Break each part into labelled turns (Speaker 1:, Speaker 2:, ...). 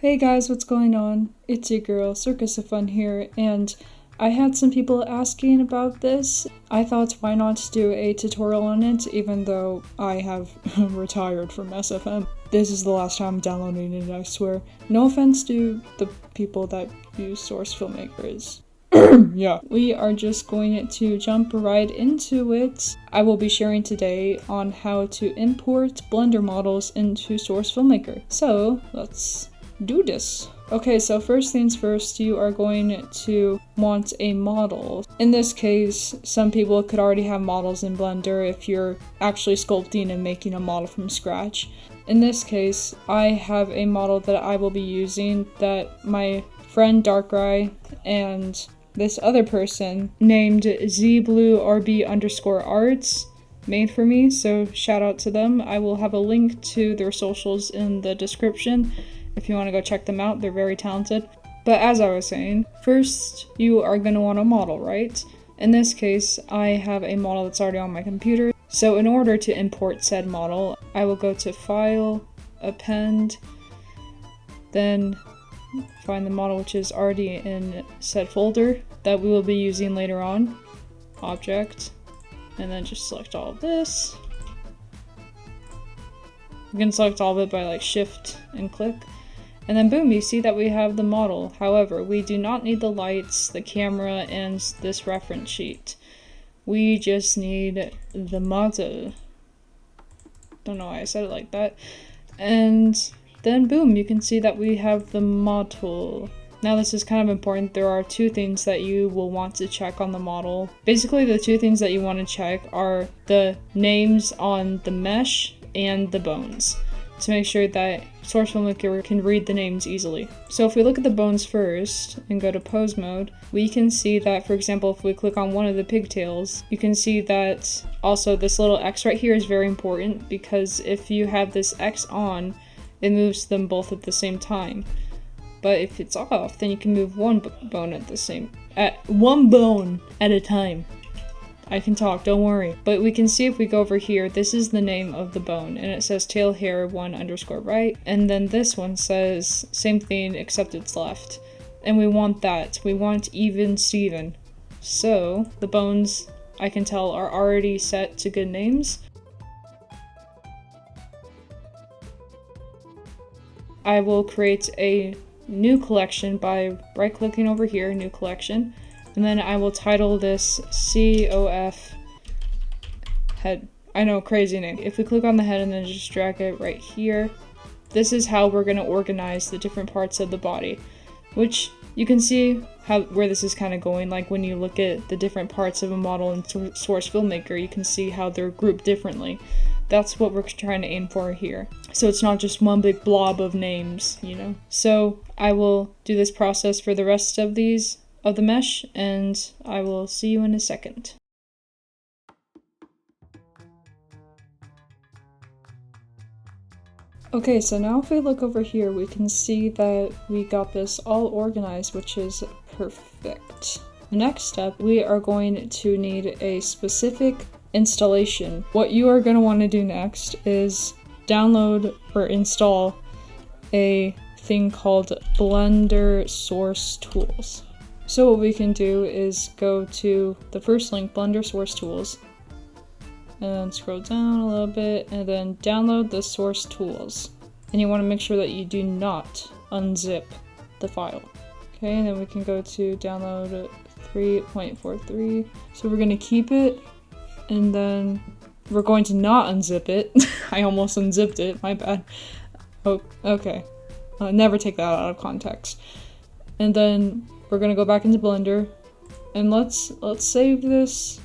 Speaker 1: Hey guys, what's going on? It's your girl, CircusOfFun here, and I had some people asking about this. I thought why not do a tutorial on it, even though I have retired from SFM. This is the last time I'm downloading it, I swear. No offense to the people that use Source Filmmakers. Yeah. We are just going to jump right into it. I will be sharing today on how to import Blender models into Source Filmmaker. So, let's do this. Okay, so first things first, you are going to want a model. In this case, some people could already have models in Blender if you're actually sculpting and making a model from scratch. In this case, I have a model that I will be using that my friend DarkRoxy and this other person named zbluerb_arts made for me, so shout out to them. I will have a link to their socials in the description if you want to go check them out. They're very talented. But as I was saying, first you are going to want a model, right? In this case, I have a model that's already on my computer. So in order to import said model, I will go to File, Append, then find the model which is already in said folder that we will be using later on, Object, and then just select all of this. You can select all of it by like Shift and click. And then boom, you see that we have the model. However, we do not need the lights, the camera, and this reference sheet. We just need the model. Don't know why I said it like that. And then boom, you can see that we have the model. Now this is kind of important. There are two things that you will want to check on the model. Basically, the two things that you want to check are the names on the mesh and the bones, to make sure that Source Filmmaker can read the names easily. So if we look at the bones first and go to pose mode, we can see that, for example, if we click on one of the pigtails, you can see that also this little X right here is very important, because if you have this X on, it moves them both at the same time. But if it's off, then you can move one bone at a time. I can talk, don't worry. But we can see if we go over here, this is the name of the bone, and it says tail hair 1_right, and then this one says same thing except it's left. And we want that. We want even Steven. So the bones, I can tell, are already set to good names. I will create a new collection by right-clicking over here, new collection. And then I will title this COF head. I know, crazy name. If we click on the head and then just drag it right here, this is how we're going to organize the different parts of the body, which you can see where this is kind of going. Like when you look at the different parts of a model in Source Filmmaker, you can see how they're grouped differently. That's what we're trying to aim for here. So it's not just one big blob of names, you know? So I will do this process for the rest of the mesh, and I will see you in a second. Okay, so now if we look over here, we can see that we got this all organized, which is perfect. The next step, we are going to need a specific installation. What you are going to want to do next is download or install a thing called Blender Source Tools. So what we can do is go to the first link, Blender Source Tools, and then scroll down a little bit, and then download the source tools. And you want to make sure that you do not unzip the file. Okay, and then we can go to download 3.43. So we're going to keep it, and then we're going to not unzip it. I almost unzipped it, my bad. Oh, okay. Never take that out of context. And then we're gonna go back into Blender, and let's save this.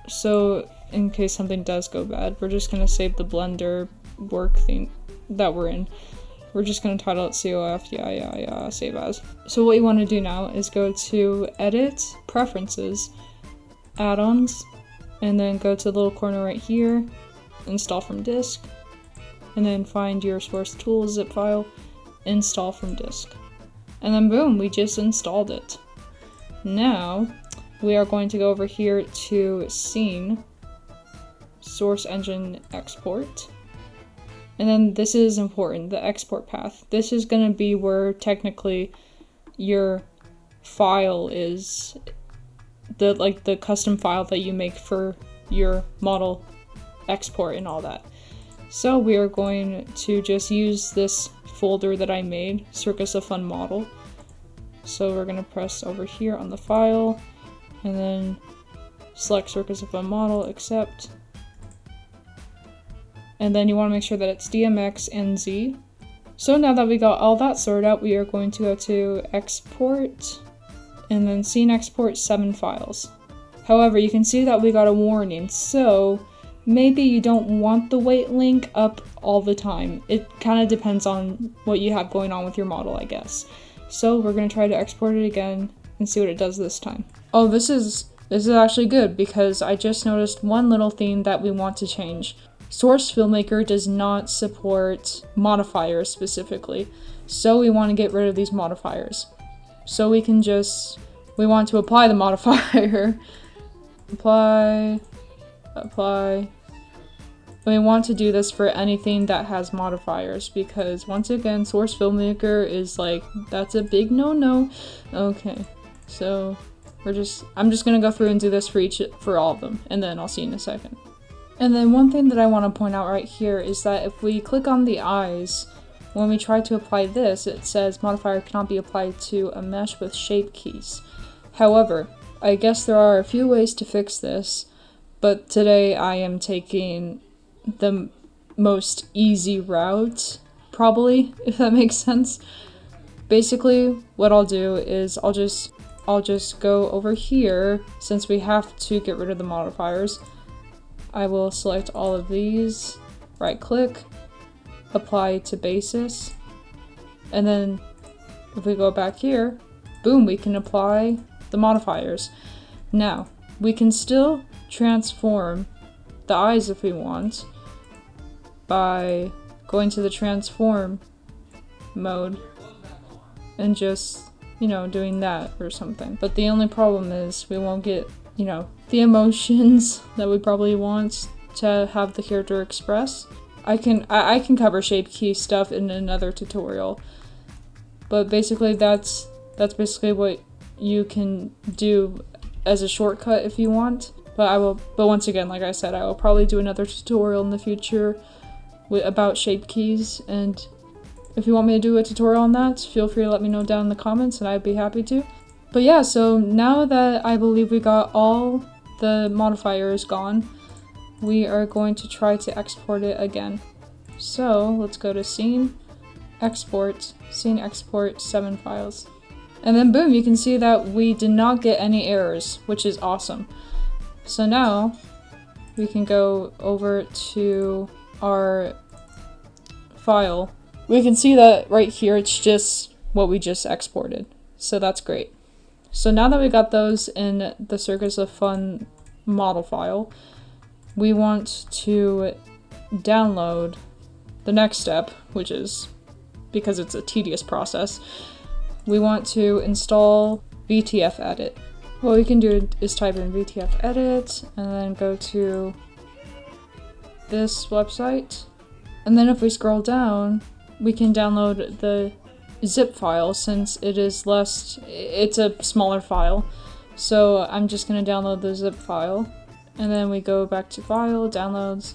Speaker 1: So in case something does go bad, we're just gonna save the Blender work thing that we're in. We're just gonna title it COF, yeah, save as. So what you wanna do now is go to Edit, Preferences, Add-ons, and then go to the little corner right here, Install from Disk, and then find your Source Tools zip file, Install from Disk. And then boom, we just installed it. Now, we are going to go over here to Scene, Source Engine Export. And then this is important, the export path. This is going to be where technically your file is, the custom file that you make for your model export and all that. So we are going to just use this folder that I made, CircusOfFun model. So we're going to press over here on the file and then select CircusOfFun model, accept. And then you want to make sure that it's DMX and Z. So now that we got all that sorted out, we are going to go to export and then scene export 7 files. However, you can see that we got a warning, so maybe you don't want the wait link up all the time. It kind of depends on what you have going on with your model, I guess. So we're going to try to export it again and see what it does this time. Oh, this is actually good because I just noticed one little thing that we want to change. Source FilmMaker does not support modifiers specifically, so we want to get rid of these modifiers. So we want to apply the modifier. Apply. We want to do this for anything that has modifiers because once again, Source FilmMaker is like, that's a big no-no. Okay, so I'm just gonna go through and do this for all of them, and then I'll see you in a second. And then one thing that I want to point out right here is that if we click on the eyes, when we try to apply this, it says modifier cannot be applied to a mesh with shape keys. However, I guess there are a few ways to fix this, but today I am taking the most easy route, probably, if that makes sense. Basically, what I'll do is I'll just go over here, since we have to get rid of the modifiers. I will select all of these, right click, apply to basis, and then if we go back here, boom, we can apply the modifiers. Now, we can still transform the eyes if we want by going to the transform mode and just, doing that or something. But the only problem is we won't get, the emotions that we probably want to have the character express. I can cover shape key stuff in another tutorial, but basically that's basically what you can do as a shortcut if you want. But once again, like I said, I will probably do another tutorial in the future about shape keys, and if you want me to do a tutorial on that, feel free to let me know down in the comments and I'd be happy to. But yeah, so now that I believe we got all the modifiers gone, we are going to try to export it again. So let's go to scene export 7 files. And then boom, you can see that we did not get any errors, which is awesome. So now we can go over to our file. We can see that right here, it's just what we just exported. So that's great. So now that we got those in the CircusOfFun model file, we want to download the next step, which is, because it's a tedious process, we want to install VTFEdit. What we can do is type in VTFEdit and then go to this website. And then if we scroll down, we can download the zip file since it's a smaller file. So I'm just going to download the zip file. And then we go back to File, Downloads,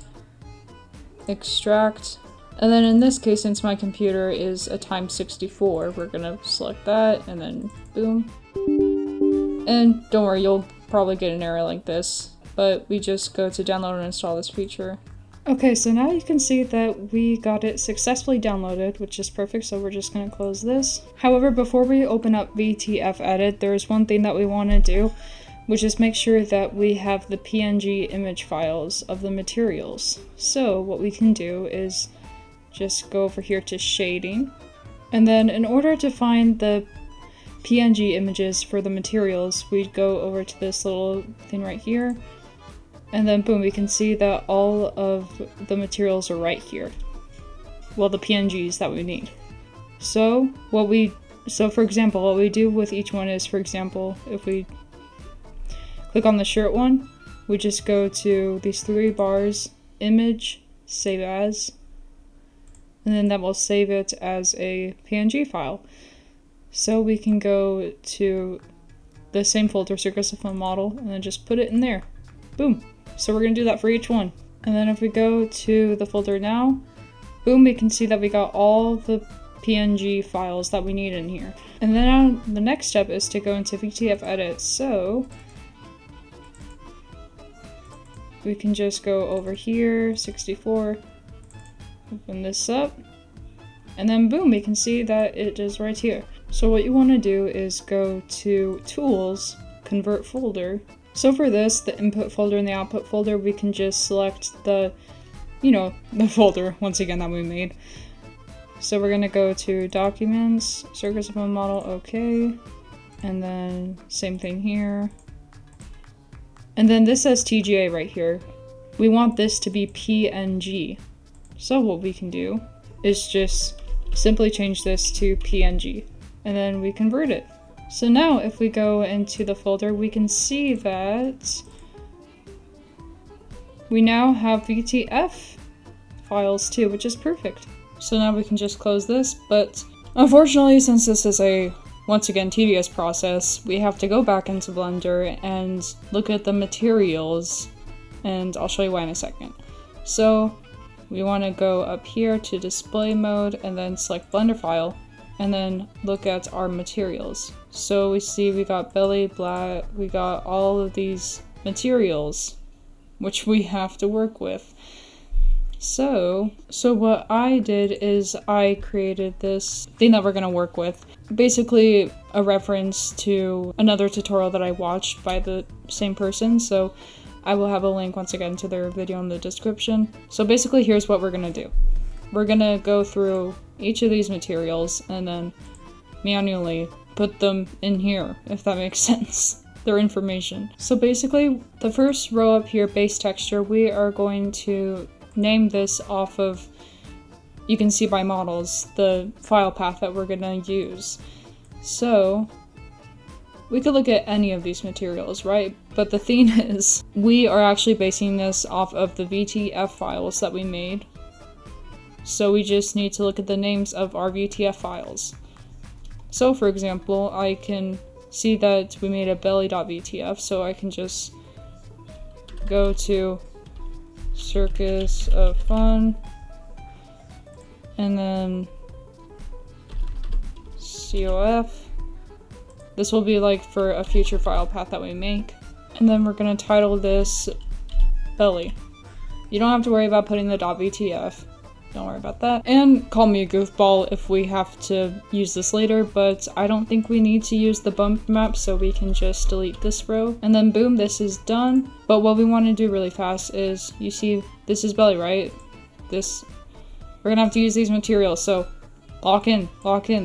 Speaker 1: Extract. And then in this case, since my computer is a x64, we're going to select that and then boom. And don't worry, you'll probably get an error like this, but we just go to download and install this feature. Okay, so now you can see that we got it successfully downloaded, which is perfect, so we're just going to close this. However, before we open up VTFEdit, there's one thing that we want to do, which is make sure that we have the PNG image files of the materials. So what we can do is just go over here to shading, and then in order to find the PNG images for the materials, we'd go over to this little thing right here, and then boom, we can see that all of the materials are right here. Well, the PNGs that we need. So for example, what we do with each one is, for example, if we click on the shirt one, we just go to these 3 bars, image, save as, and then that will save it as a PNG file. So we can go to the same folder, CircusOfFun model, and then just put it in there. Boom. So we're going to do that for each one. And then if we go to the folder now, boom, we can see that we got all the PNG files that we need in here. And then the next step is to go into VTFEdit. So we can just go over here, 64, open this up, and then boom, we can see that it is right here. So what you want to do is go to Tools, Convert Folder. So for this, the input folder and the output folder, we can just select the folder, once again, that we made. So we're going to go to Documents, CircusOfFun model, okay, and then same thing here. And then this says TGA right here. We want this to be PNG. So what we can do is just simply change this to PNG, and then we convert it. So now if we go into the folder, we can see that we now have VTF files too, which is perfect. So now we can just close this, but unfortunately, since this is a, once again, tedious process, we have to go back into Blender and look at the materials, and I'll show you why in a second. So we want to go up here to display mode and then select Blender file, and then look at our materials. So we see we got belly, black, we got all of these materials, which we have to work with. So what I did is I created this thing that we're going to work with. Basically a reference to another tutorial that I watched by the same person, so I will have a link once again to their video in the description. So basically here's what we're going to do. We're going to go through each of these materials and then manually put them in here, if that makes sense. Their information. So basically the first row up here, base texture, we are going to name this off of, you can see by models, the file path that we're gonna use. So we could look at any of these materials, right? But the thing is, we are actually basing this off of the VTF files that we made. So we just need to look at the names of our VTF files. So for example, I can see that we made a belly.vtf, so I can just go to CircusOfFun and then COF. This will be like for a future file path that we make. And then we're going to title this belly. You don't have to worry about putting the .vtf. Don't worry about that. And call me a goofball if we have to use this later, but I don't think we need to use the bump map, so we can just delete this row. And then boom, this is done. But what we want to do really fast is, you see, this is belly, right? We're gonna have to use these materials, so lock in.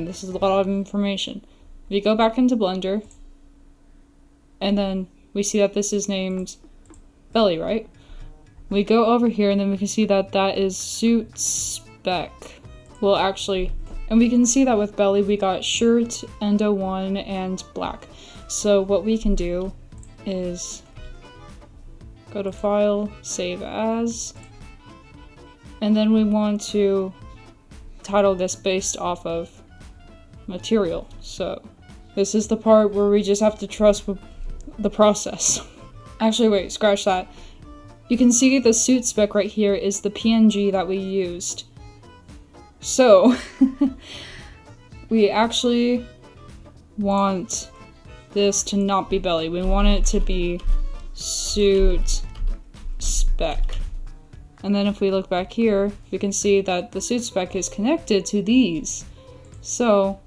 Speaker 1: This is a lot of information. We go back into Blender, and then we see that this is named belly, right? We go over here and then we can see that that is suit spec. Well, actually, and we can see that with belly we got shirt, endo 1, and black. So what we can do is go to file, save as, and then we want to title this based off of material. So this is the part where we just have to trust the process. Actually, wait, scratch that. You can see the suit spec right here is the PNG that we used. So, we actually want this to not be belly. We want it to be suit spec. And then if we look back here, we can see that the suit spec is connected to these. So,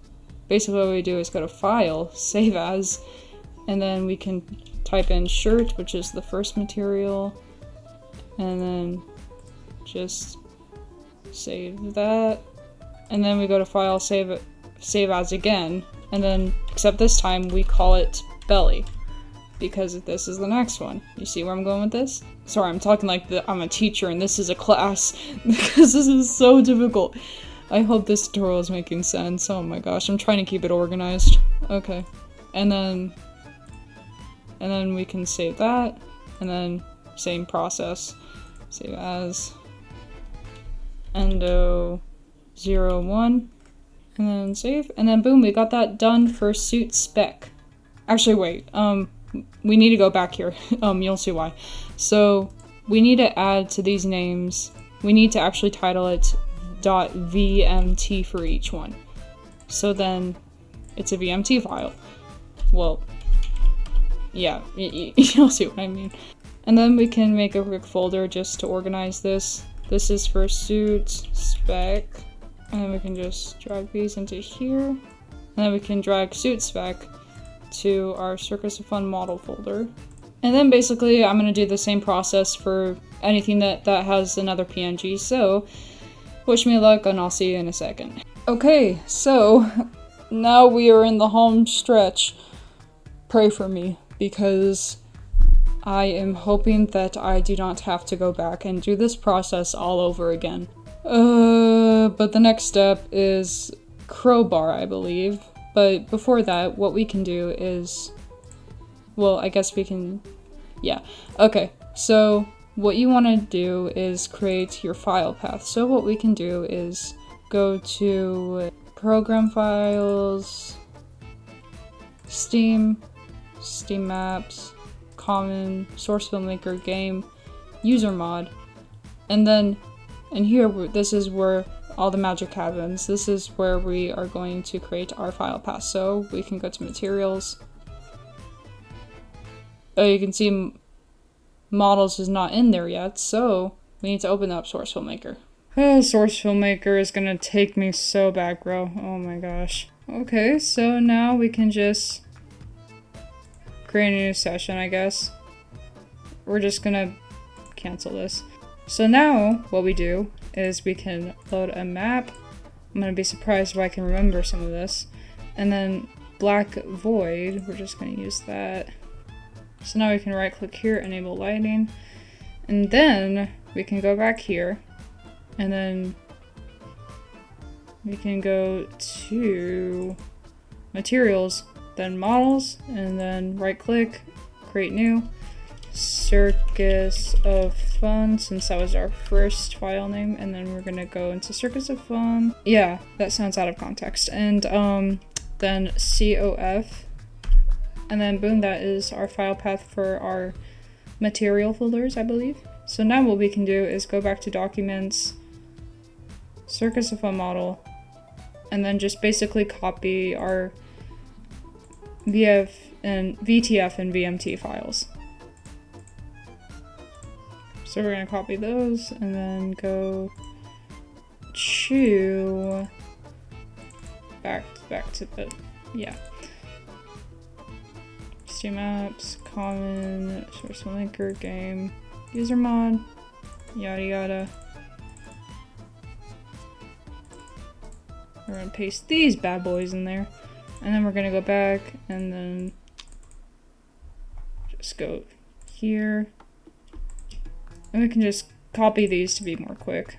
Speaker 1: basically what we do is go to File, Save As, and then we can type in shirt, which is the first material, and then just save that, and then we go to File, Save As again, and then, except this time we call it belly, because this is the next one. You see where I'm going with this? Sorry, I'm talking like I'm a teacher and this is a class, because this is so difficult. I hope this tutorial is making sense. Oh my gosh, I'm trying to keep it organized. Okay, and then we can save that, and then same process. Save as, endo 01, and then save, and then boom, we got that done for suit spec. Actually, wait, we need to go back here. You'll see why. So we need to add to these names, we need to actually title it .vmt for each one. So then it's a VMT file. Well, yeah, you'll see what I mean. And then we can make a quick folder just to organize this. This is for suit spec, and then we can just drag these into here. And then we can drag suit spec to our CircusOfFun model folder. And then basically I'm gonna do the same process for anything that has another PNG. So wish me luck, and I'll see you in a second. Okay, so now we are in the home stretch. Pray for me, because I am hoping that I do not have to go back and do this process all over again. But the next step is Crowbar, I believe. But before that, what we can do is, well, I guess we can, yeah. Okay, so what you want to do is create your file path. So what we can do is go to Program Files, Steam, Steam Maps, Common, Source Filmmaker, Game, User Mod, and then in here, this is where all the magic happens. This is where we are going to create our file path. So we can go to Materials. You can see Models is not in there yet, so we need to open up Source Filmmaker. Oh, Source Filmmaker is gonna take me so back, bro. Oh my gosh. Okay, so now we can just create a new session, I guess. We're just gonna cancel this. So now what we do is we can load a map. I'm gonna be surprised if I can remember some of this. And then black void, we're just gonna use that. So now we can right click here, enable lighting. And then we can go back here, and then we can go to materials, then models, and then right click, create new, CircusOfFun, since that was our first file name, and then we're gonna go into CircusOfFun. Yeah, that sounds out of context. And then COF, and then boom, that is our file path for our material folders, I believe. So now what we can do is go back to Documents, CircusOfFun model, and then just basically copy our VTF and VMT files. So we're gonna copy those and then go to back to the, yeah. Steam Apps, Common, Source Filmmaker, Game, User Mod, yada yada. We're gonna paste these bad boys in there, and then we're gonna go back and then just go here, and we can just copy these to be more quick.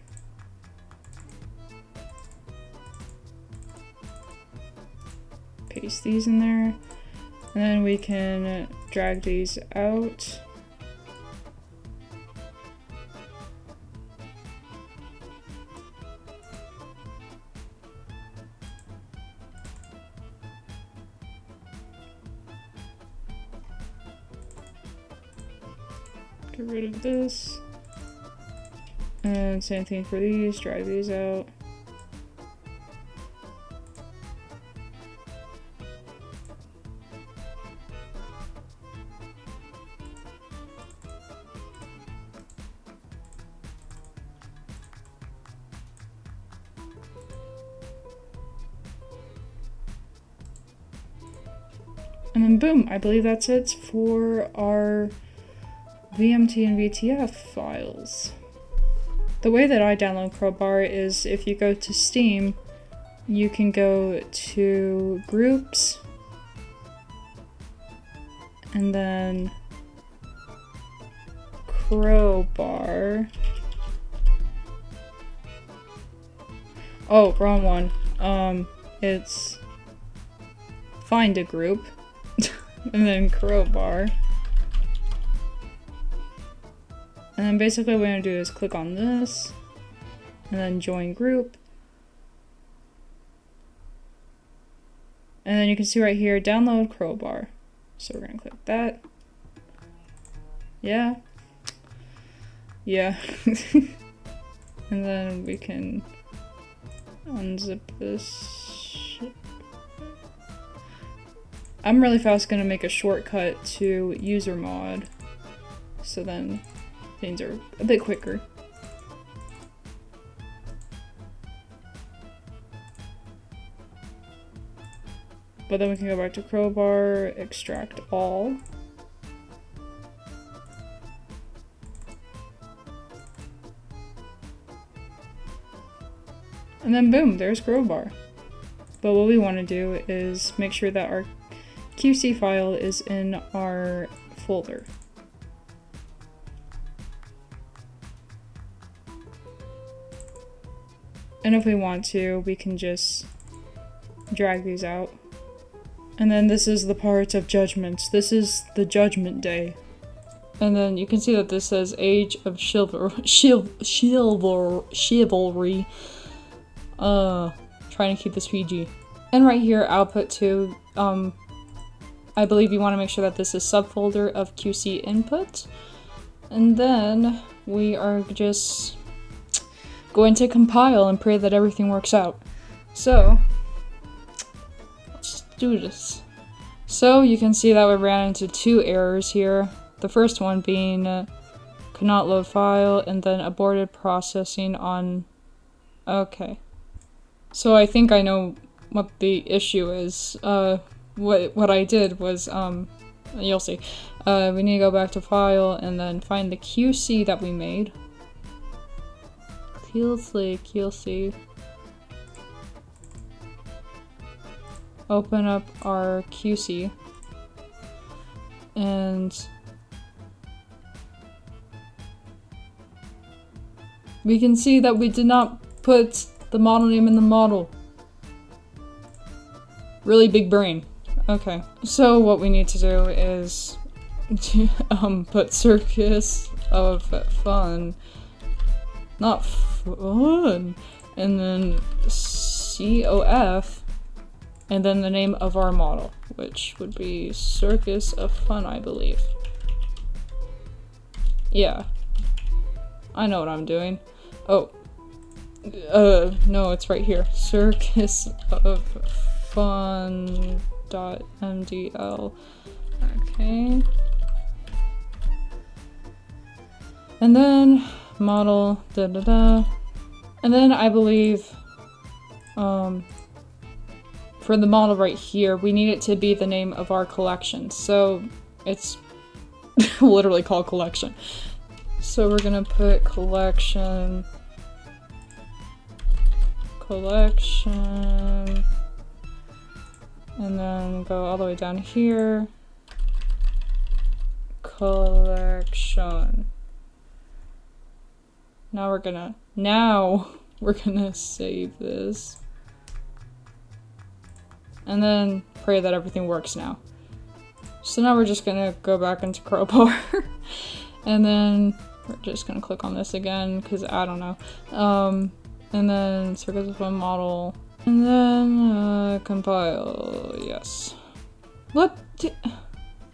Speaker 1: Paste these in there, and then we can drag these out. Get rid of this. And same thing for these, drag these out. And then boom, I believe that's it for our VMT and VTF files. The way that I download Crowbar is if you go to Steam, you can go to Groups, and then Crowbar. Oh, wrong one. It's find a group, and then Crowbar. And then basically what we're going to do is click on this, and then join group, And then you can see right here, download Crowbar. So we're gonna click that. Yeah. Yeah. And then we can unzip this. I'm really fast gonna make a shortcut to user mod, so then things are a bit quicker. But then we can go back to Crowbar, extract all. And then boom, there's Crowbar. But what we want to do is make sure that our QC file is in our folder. And if we want to, we can just drag these out. And then this is the part of judgments. This is the judgment day. And then you can see that this says Age of Chivalry. Trying to keep this PG. And right here, output to, I believe you want to make sure that this is subfolder of QC input. And then we are just going to compile and pray that everything works out. So, let's do this. So you can see that we ran into 2 errors here. The first one being cannot load file, and then aborted processing on... Okay. So I think I know what the issue is. What I did was, you'll see. We need to go back to file and then find the QC that we made. QC. Open up our QC. And we can see that we did not put the model name in the model. Really big brain. Okay. So what we need to do is put Circus of Fun. Not fun. And then COF. And then the name of our model, which would be Circus of Fun, I believe. Yeah. I know what I'm doing. Oh. No, it's right here. CircusOfFun.mdl. Okay. And then model and then I believe for the model right here we need it to be the name of our collection, so it's literally called collection. So we're gonna put collection, and then go all the way down here, collection. Now we're gonna save this. And then pray that everything works now. So now we're just gonna go back into Crowbar. And then we're just gonna click on this again, because I don't know. And then CircusOfFun model. And then compile, yes.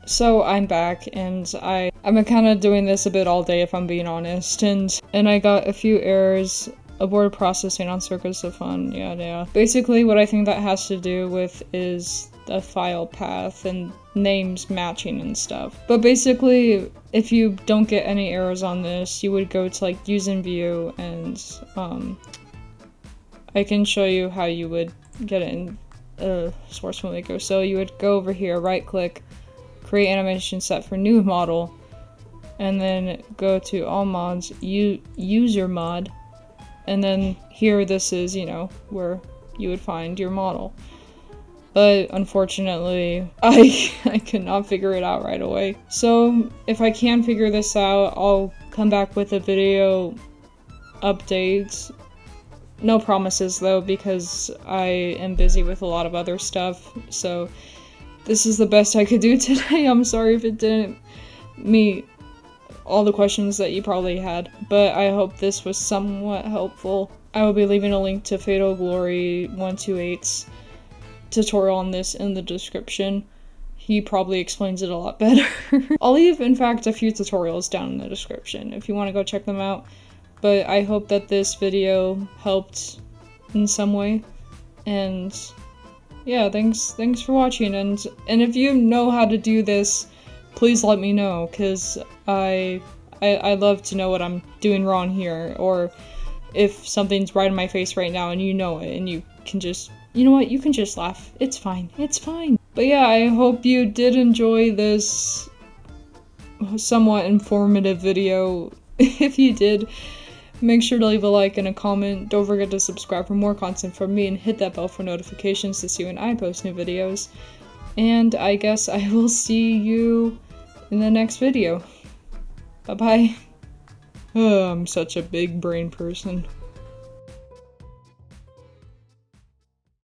Speaker 1: So I'm back, and I've been kind of doing this a bit all day, if I'm being honest, and I got a few errors. Aborted processing on CircusOfFun, yeah. Basically what I think that has to do with is the file path and names matching and stuff. But basically, if you don't get any errors on this, you would go to like use and view, and I can show you how you would get it in Source File Maker. So you would go over here, right click, create animation set for new model, and then go to all mods, user mod. And then here, this is, you know, where you would find your model. But unfortunately, I could not figure it out right away. So if I can figure this out, I'll come back with a video update. No promises though, because I am busy with a lot of other stuff. So this is the best I could do today. I'm sorry if it didn't meet all the questions that you probably had, but I hope this was somewhat helpful. I will be leaving a link to Fatal Glory 128's tutorial on this in the description. He probably explains it a lot better. I'll leave, in fact, a few tutorials down in the description if you want to go check them out. But I hope that this video helped in some way. And yeah, thanks for watching. And if you know how to do this, please let me know, because I love to know what I'm doing wrong here, or if something's right in my face right now and you know it, and you can just, you know what, you can just laugh. It's fine. It's fine. But yeah, I hope you did enjoy this somewhat informative video. If you did, make sure to leave a like and a comment. Don't forget to subscribe for more content from me and hit that bell for notifications to see when I post new videos. And I guess I will see you in the next video. Bye-bye. Oh, I'm such a big brain person.